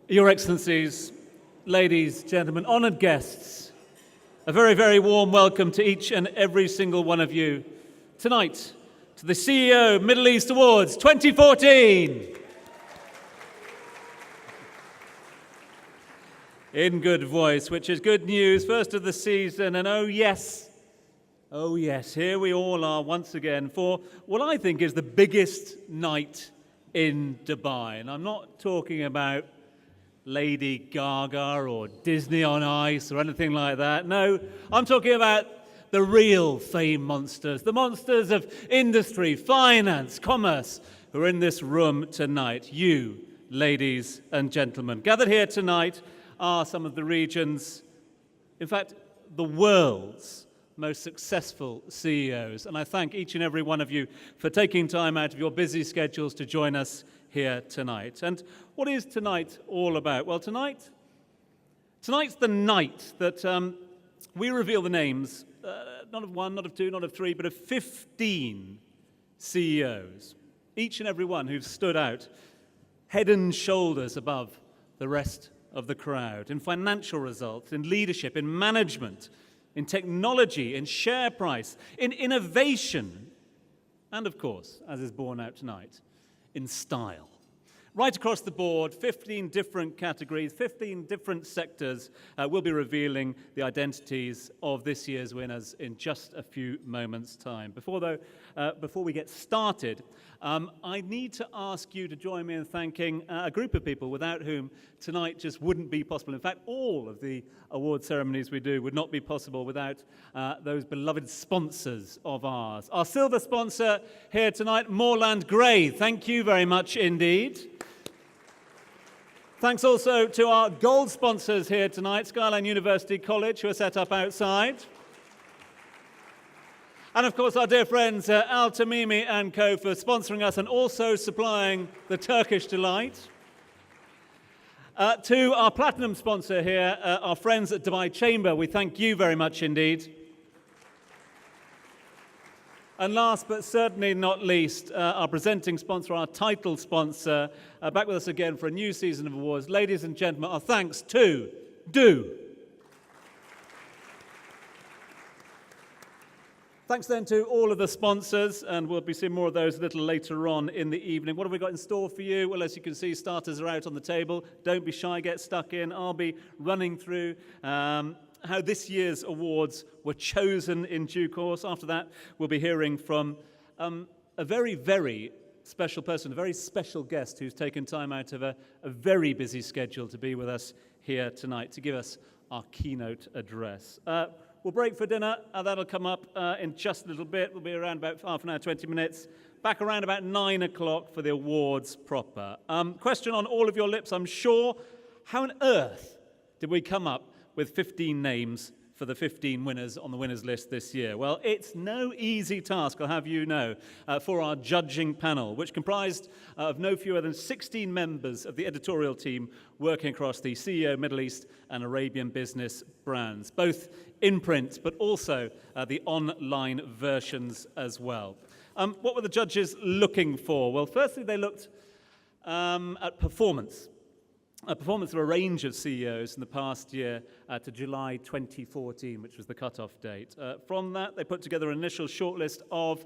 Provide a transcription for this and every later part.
Your Excellencies, ladies, gentlemen, honoured guests, a very, very warm welcome to each and every single one of you tonight to the CEO Middle East Awards 2014. In good voice, which is good news, first of the season, and oh yes, here we all are once again for what I think is the biggest night in Dubai. And I'm not talking about Lady Gaga or Disney on Ice or anything like that. No, I'm talking about the real fame monsters, the monsters of industry, finance, commerce, who are in this room tonight. You, ladies and gentlemen, gathered here tonight are some of the region's, in fact, the world's most successful CEOs. And I thank each and every one of you for taking time out of your busy schedules to join us here tonight. And what is tonight all about? Well, tonight's the night that we reveal the names, not of one, not of two, not of three, but of 15 CEOs, each and every one who've stood out head and shoulders above the rest of the crowd in financial results, in leadership, in management, in technology, in share price, in innovation, and of course, as is borne out tonight, in style. Right across the board, 15 different categories, 15 different sectors. We'll be revealing the identities of this year's winners in just a few moments' time. Before we get started, I need to ask you to join me in thanking a group of people without whom tonight just wouldn't be possible. In fact, all of the award ceremonies we do would not be possible without those beloved sponsors of ours. Our silver sponsor here tonight, Moorland Gray. Thank you very much indeed. Thanks also to our gold sponsors here tonight, Skyline University College, who are set up outside. And of course, our dear friends, Al Tamimi and Co. for sponsoring us and also supplying the Turkish delight. To our platinum sponsor here, our friends at Dubai Chamber, we thank you very much indeed. And last but certainly not least, our presenting sponsor, our title sponsor, back with us again for a new season of awards. Ladies and gentlemen, our thanks to Do. Thanks then to all of the sponsors, and we'll be seeing more of those a little later on in the evening. What have we got in store for you? Well, as you can see, starters are out on the table. Don't be shy, get stuck in. I'll be running through how this year's awards were chosen in due course. After that, we'll be hearing from a very, very special person, a very special guest who's taken time out of a very busy schedule to be with us here tonight to give us our keynote address. We'll break for dinner. That'll come up in just a little bit. We'll be around about half an hour, 20 minutes. Back around about 9 o'clock for the awards proper. Question on all of your lips, I'm sure. How on earth did we come up with 15 names for the 15 winners on the winners list this year? Well, it's no easy task, I'll have you know, for our judging panel, which comprised of no fewer than 16 members of the editorial team working across the CEO Middle East and Arabian business brands, both in print, but also the online versions as well. What were the judges looking for? Well, firstly, they looked at performance. A performance of a range of CEOs in the past year to July 2014, which was the cut-off date. From that, they put together an initial shortlist of,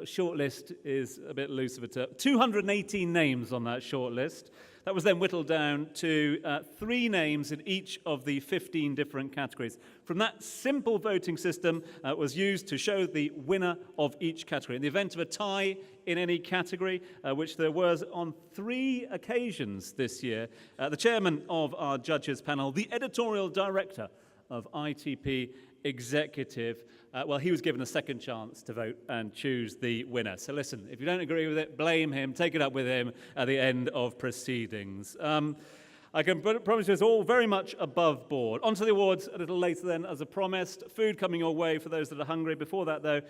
shortlist is a bit loose of a term, 218 names on that shortlist. That was then whittled down to 3 names in each of the 15 different categories. From that simple voting system was used to show the winner of each category. In the event of a tie in any category, which there was on 3 occasions this year, the chairman of our judges panel, the editorial director of ITP Executive, well, he was given a second chance to vote and choose the winner. So listen, if you don't agree with it, blame him, take it up with him at the end of proceedings. I can promise you it's all very much above board. On to the awards a little later then, as I promised. Food coming your way for those that are hungry. Before that, though,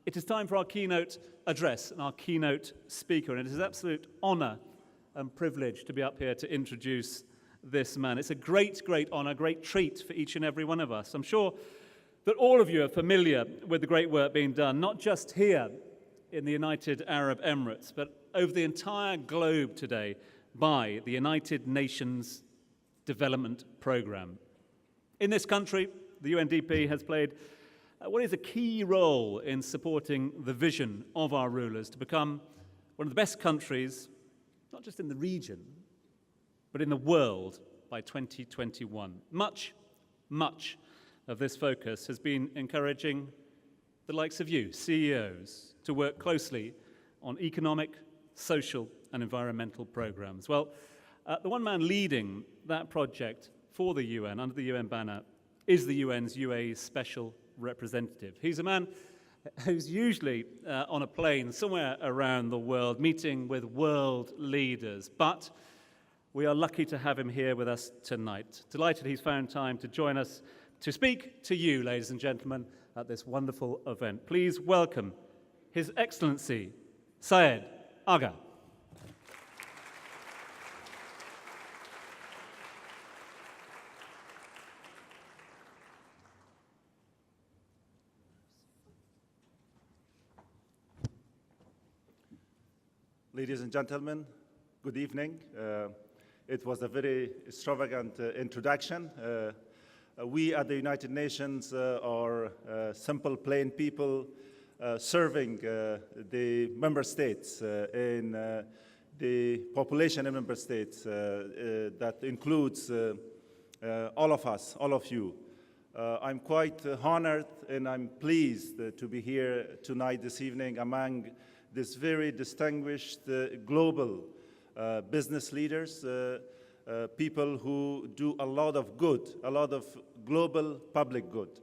it is time for our keynote address and our keynote speaker. And it is an absolute honor and privilege to be up here to introduce this man. It's a great, great honor, great treat for each and every one of us. I'm sure that all of you are familiar with the great work being done, not just here in the United Arab Emirates, but over the entire globe today by the United Nations Development Programme. In this country, the UNDP has played what is a key role in supporting the vision of our rulers to become one of the best countries, not just in the region, but in the world by 2021. Much of this focus has been encouraging the likes of you, CEOs, to work closely on economic, social, and environmental programs. Well, the one man leading that project for the UN, under the UN banner, is the UN's UAE Special Representative. He's a man who's usually on a plane somewhere around the world, meeting with world leaders, but we are lucky to have him here with us tonight. Delighted he's found time to join us to speak to you, ladies and gentlemen, at this wonderful event. Please welcome His Excellency Syed Aga. Ladies and gentlemen, good evening. It was a very extravagant introduction. We at the United Nations are simple, plain people serving the member states and the population in member states. That includes all of us, all of you. I'm quite honored and I'm pleased to be here tonight, this evening, among this very distinguished global business leaders, people who do a lot of good, a lot of global public good.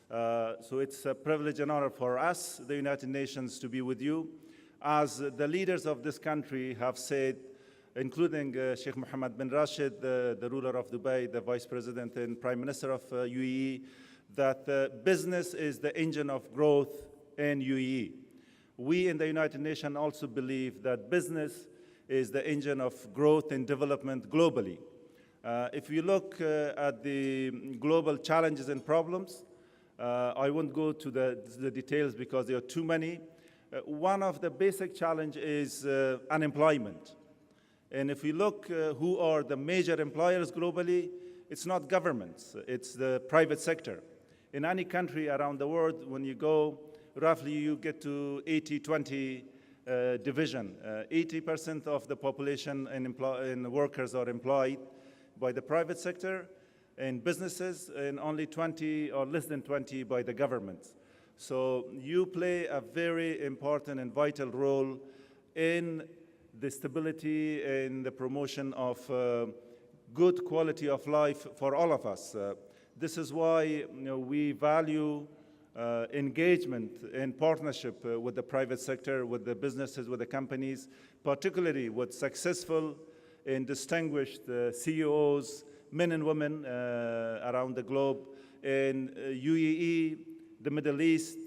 So it's a privilege and honor for us, the United Nations, to be with you. As the leaders of this country have said, including Sheikh Mohammed bin Rashid, the ruler of Dubai, the Vice President and Prime Minister of UAE, that business is the engine of growth in UAE. We in the United Nations also believe that business is the engine of growth and development globally. If you look at the global challenges and problems, I won't go to the details because there are too many. One of the basic challenges is unemployment. And if we look who are the major employers globally, it's not governments, it's the private sector. In any country around the world, when you go, roughly you get to 80-20 division. 80% of the population and workers are employed by the private sector and businesses, and only 20 or less than 20 by the government. So you play a very important and vital role in the stability and the promotion of good quality of life for all of us. This is why we value engagement and partnership with the private sector, with the businesses, with the companies, particularly with successful and distinguished CEOs, men and women around the globe. And UAE, the Middle East,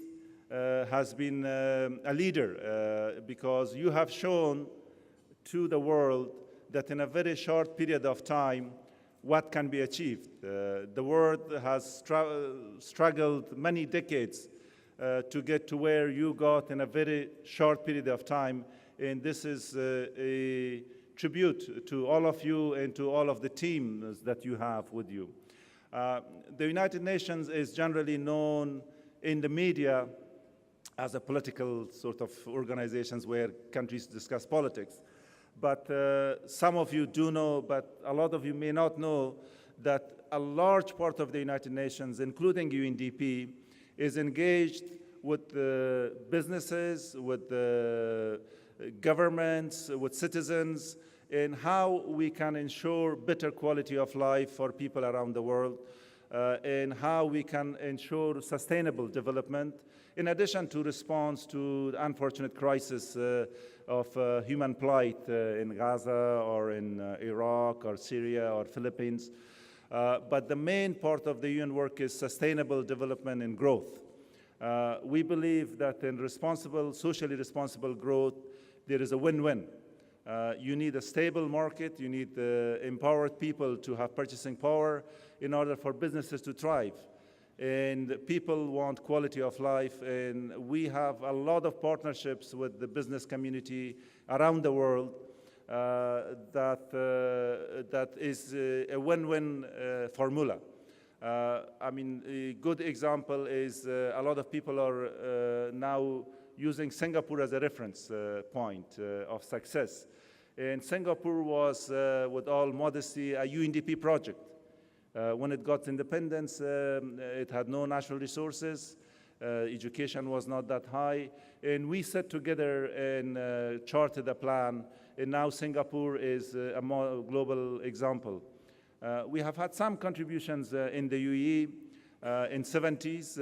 has been a leader because you have shown to the world that in a very short period of time, what can be achieved. The world has struggled many decades to get to where you got in a very short period of time, and this is a tribute to all of you and to all of the teams that you have with you. The United Nations is generally known in the media as a political sort of organizations where countries discuss politics. But some of you do know, but a lot of you may not know, that a large part of the United Nations, including UNDP, is engaged with the businesses, with the governments, with citizens, in how we can ensure better quality of life for people around the world, and how we can ensure sustainable development, in addition to response to the unfortunate crisis of human plight in Gaza or in Iraq or Syria or Philippines. But the main part of the UN work is sustainable development and growth. We believe that in responsible, socially responsible growth, there is a win-win. You need a stable market, you need empowered people to have purchasing power in order for businesses to thrive. And people want quality of life, and we have a lot of partnerships with the business community around the world that is a win-win formula. I mean, a good example is a lot of people are now using Singapore as a reference point of success. And Singapore was, with all modesty, a UNDP project. When it got independence, it had no natural resources. Education was not that high. And we sat together and charted a plan. And now Singapore is a more global example. We have had some contributions in the UAE in 70s.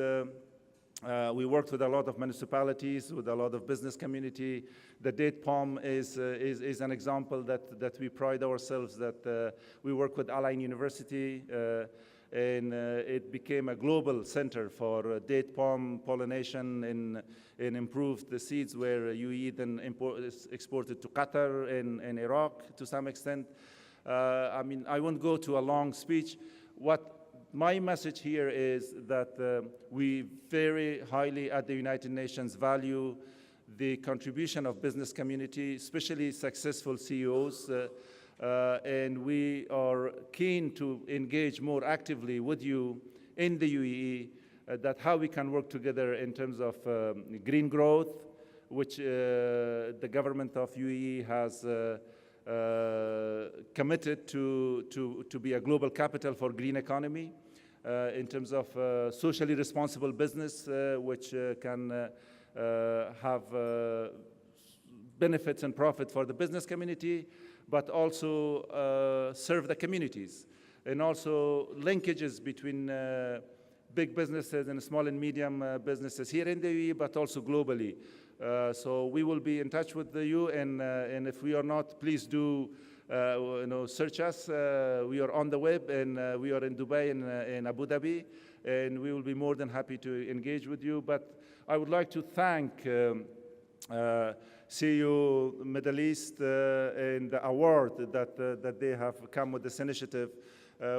We worked with a lot of municipalities, with a lot of business community. The date palm is an example that we pride ourselves that we work with Alain University, and it became a global center for date palm pollination and improved the seeds where UAE then exported to Qatar and Iraq to some extent. I mean, I won't go to a long speech. My message here is that we very highly at the United Nations value the contribution of business community, especially successful CEOs, and we are keen to engage more actively with you in the UAE, that how we can work together in terms of green growth, which the government of UAE has committed to be a global capital for green economy, in terms of socially responsible business, which can have benefits and profit for the business community, but also serve the communities, and also linkages between big businesses and small and medium businesses here in the UAE, but also globally. So we will be in touch with you, and if we are not, please do search us. We are on the web, and we are in Dubai and in Abu Dhabi, and we will be more than happy to engage with you. But I would like to thank CEO Middle East and the award that they have come with this initiative,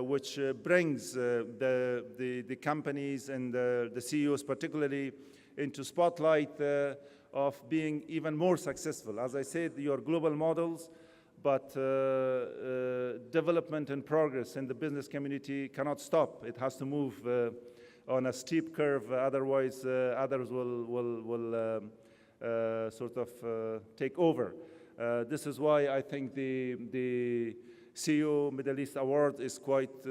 which brings the companies and the CEOs particularly into spotlight of being even more successful. As I said, you are global models, but development and progress in the business community cannot stop. It has to move on a steep curve, otherwise others will sort of take over. This is why I think the CEO Middle East Award is quite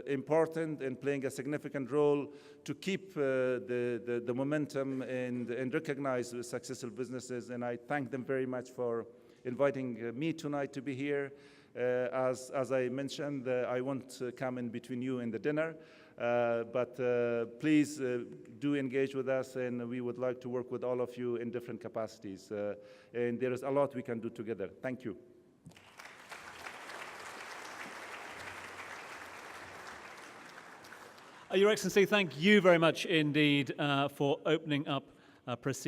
important and playing a significant role to keep the momentum and recognize successful businesses. And I thank them very much for inviting me tonight to be here. As I mentioned, I won't come in between you and the dinner, but please do engage with us, and we would like to work with all of you in different capacities. And there is a lot we can do together. Thank you. Your Excellency, thank you very much indeed for opening up proceedings.